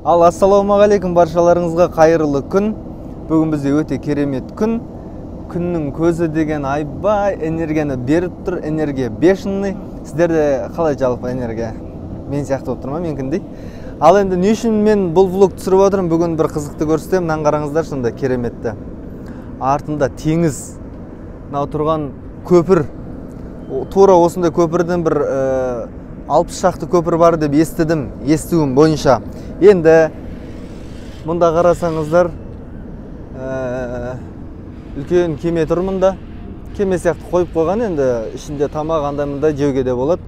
Ассалаумағалейкум баршаларыңызға қайырлы күн. Бүгін бізде өте керемет күн. Күннің көзі деген айбай энергияны беріп тұр, энергия бешеный. Сіздерде қалай жалпы энергия? Мен сияқты болып тұрма, менкіндей. Ал енді не үшін мен бұл влог түсіріп отырмын? Бүгін бір қызықты көрсетемін. Мынаны қараңыздар, сонда кереметті. Артында теңіз. Мынау тұрған көпір. Тура осындай көпірден бір 60 шақты көпір бар деп естідім, естуім бойынша. Енді мұнда қарасаңыздар, үлкен кеме тұр мұнда. Кеме сияқты қойып қойған, енді ішінде тамақ андай мұндай жеуге де болады.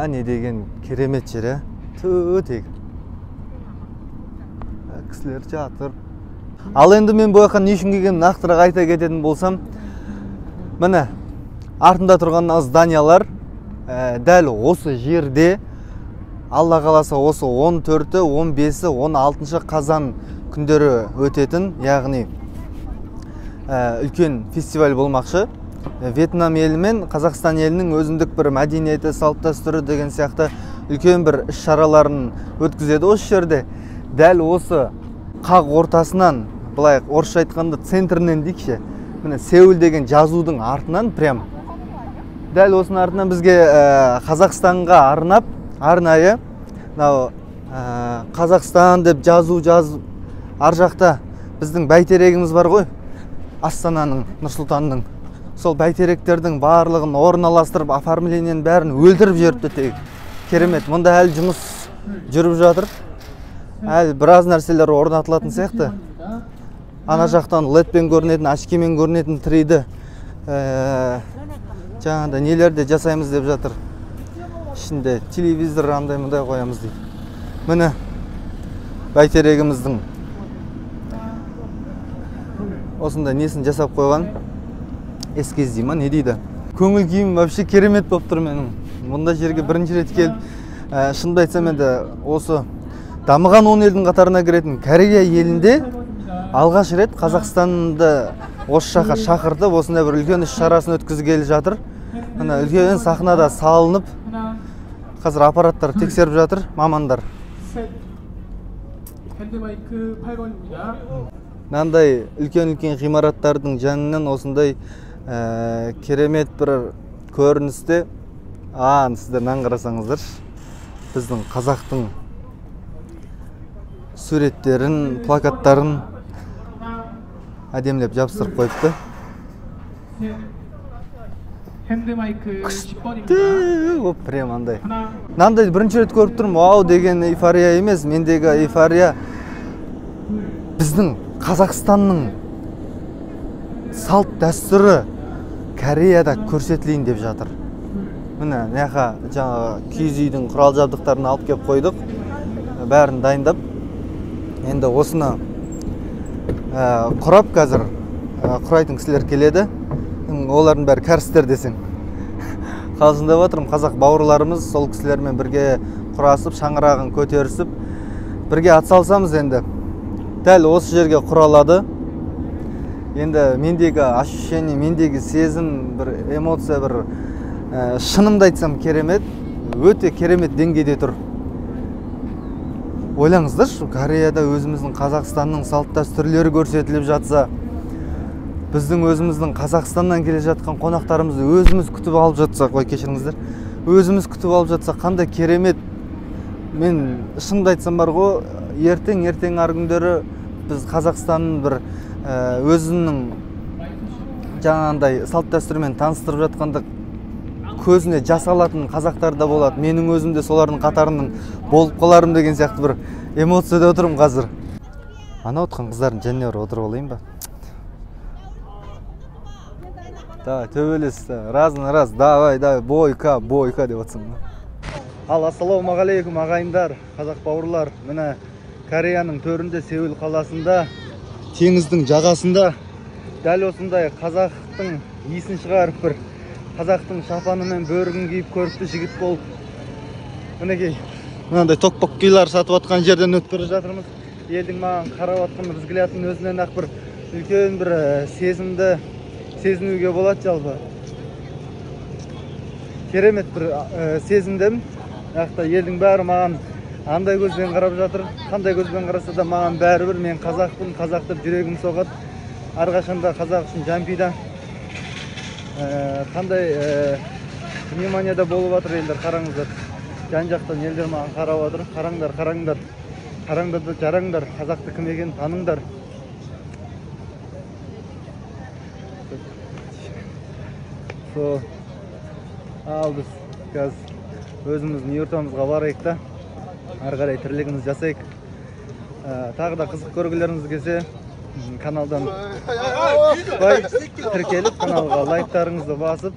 Не деген керемет жер, төтек. Кісілер жатыр. Ал енді мен бұл жаққа не үшін келгенін нақтырақ айта кететін болсам, міне артында тұрған зданиялар дәл осы жерде Алла қаласа осы 14-і, 15-і, 16-шы қазан күндері өтетін, яғни үлкен фестиваль болмақшы. Вьетнам елі мен Қазақстан елінің өзіндік бір мәдениеті, салт дәстүрі деген сияқты үлкен бір іс-шараларын өткізеді осы жерде. Дәл осы қақ ортасынан, былай орысша айтқанда центрінен дейікші, міне Сеул деген жазудың артынан прям дәл осының артынан бізге Қазақстанға арнап, арнайы Қазақстан деп жазу жазып, ар жақта біздің бәйтерегіміз бар ғой, Астананың, Нұрсұлтанның. Сол бәйтеректердің барлығын орналастырып, оформлениенің бәрін өлтіріп жіберіпті тек. Керемет, мұнда әлі жұмыс жүріп жатыр. Әлі біраз нәрселер орнатылатын сияқты. Ана жақтан ледпен көрінетін, ашкемен көрінетін 3D жаңағыда нелерде жасаймыз деп жатыр. Ішінде телевизор андай мұндай қоямыз дейді. Міне бәйтерегіміздің осында несін жасап қойған, эскиз дей ма, не дейді. Көңіл күйім вообще керемет болып тұр менің. Мұнда жерге бірінші рет келіп, шынымды айтсам енді осы дамыған 10 елдің қатарына кіретін Корея елінде алғаш рет Қазақстанды осы жаққа шақыртып, осындай бір үлкен іс шарасын өткізгелі жатыр. Мына үлкен сахнада салынып, қазір аппараттар тексеріп жатыр, мамандар. Мынандай үлкен-үлкен ғимараттардың жанынан осындай керемет бір көріністе, сіздер мынаны қарасаңыздар, біздің қазақтың суреттерін, плакаттарын әдемілеп жабыстырып қойыпты. Күшті, прям андай. Мынандай бірінші рет көріп тұрмын, вау деген эйфория емес, мендегі эйфория біздің Қазақстанның салт дәстүрі Кореяда көрсетілейін деп жатыр. Міне, неға жаңа киіз үйдің құрал жабдықтарын алып кеп қойдық, бәрін дайындап. Енді осыны құрап қазір құрайтын кісілер келеді. Олардың бәрі кәрістер десең. Қалжыңдап отырмын, қазақ бауырларымыз сол кісілермен бірге құрасып, шаңырағын көтерісіп, бірге атсалсамыз енді. Дәл осы жерге құралады. Енді мендегі ощущение, мендегі сезім, бір эмоция, бір шынымды айтсам керемет, өте керемет деңгейде тұр. Ойлаңыздаршы, Кореяда өзіміздің Қазақстанның салт дәстүрлері көрсетіліп жатса, біздің өзіміздің Қазақстаннан келе жатқан қонақтарымызды өзіміз күтіп алып жатсақ, ой кешіріңіздер, өзіміз күтіп алып жатсақ, қандай керемет. Мен шынымды айтсам бар ғой, ертең ар күндері біз Қазақстанның бір өзінің жаңағындай салт дәстүрімен таныстырып жатқанда көзіне жас алатын қазақтар да болады. Менің өзім де солардың қатарының болып қаларым деген сияқты бір эмоцияда отырмын қазір. Ана отқан қыздардың жәнне отырып алайын ба? Давай, төбелес, раз, давай, бойка деп отсың. Ассалаумағалейкум ағайындар, қазақ бауырлар. Міне Кореяның төрінде, Сеул қаласында, теңіздің жағасында дәл осындай қазақтың иісін шығарып бір қазақтың шапаны мен бөрігін киіп көрікті жігіт болып, мінекей мынандай токпоккилар сатып атқан жерден өтіп бара жатырмыз. Елдің маған қарап атқан взглядын өзінен ақ бір үлкен бір сезімді сезінуге болады жалпы. Керемет бір сезімдемін. Яқта елдің бәрі маған андай көзбен қарап жатыр. Қандай көзбен қараса да маған бәрібір, мен қазақпын, қазақ деп жүрегім соғады. Әрқашанда қазақ үшін жампида. Қандай вниманияда болып жатыр елдер, қараңыздар. Жан-жақтан елдер маған қарап жатыр. Қараңдар, қараңдар. Қараңдар да жараңдар, қазақты кім екенін таныңдар. Ал біз қазір өзіміздің йортамызға барайық та, ары қарай тірлігімізді жасайық. Тағы да қызық көргілеріңіз келсе, каналдан тіркеліп, каналға лайктарыңызды басып,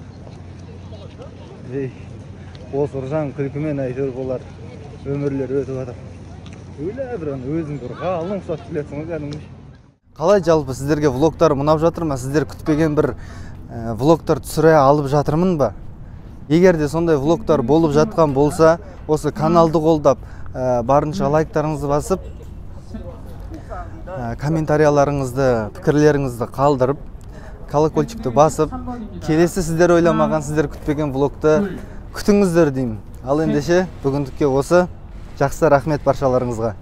осы ұржаң күлкімен әйтеуір болар өмірлер өтіп жатыр. Өлі бір өзің бір ғалым ұқсап келесің ғой кәдімгі. Қалай жалпы сіздерге влогтар ұнап жатыр ма? Сіздер күтпеген бір влогтар түсіре алып жатырмын ба? Егер де сондай влогтар болып жатқан болса, осы каналды қолдап, барынша лайктарыңызды басып, комментарияларыңызды, пікірлеріңізді қалдырып, колокольчикті басып, келесі сіздер ойламаған, сіздер күтпеген влогты күтіңіздер деймін. Ал ендеше бүгіндікке осы. Жақсы, рахмет баршаларыңызға.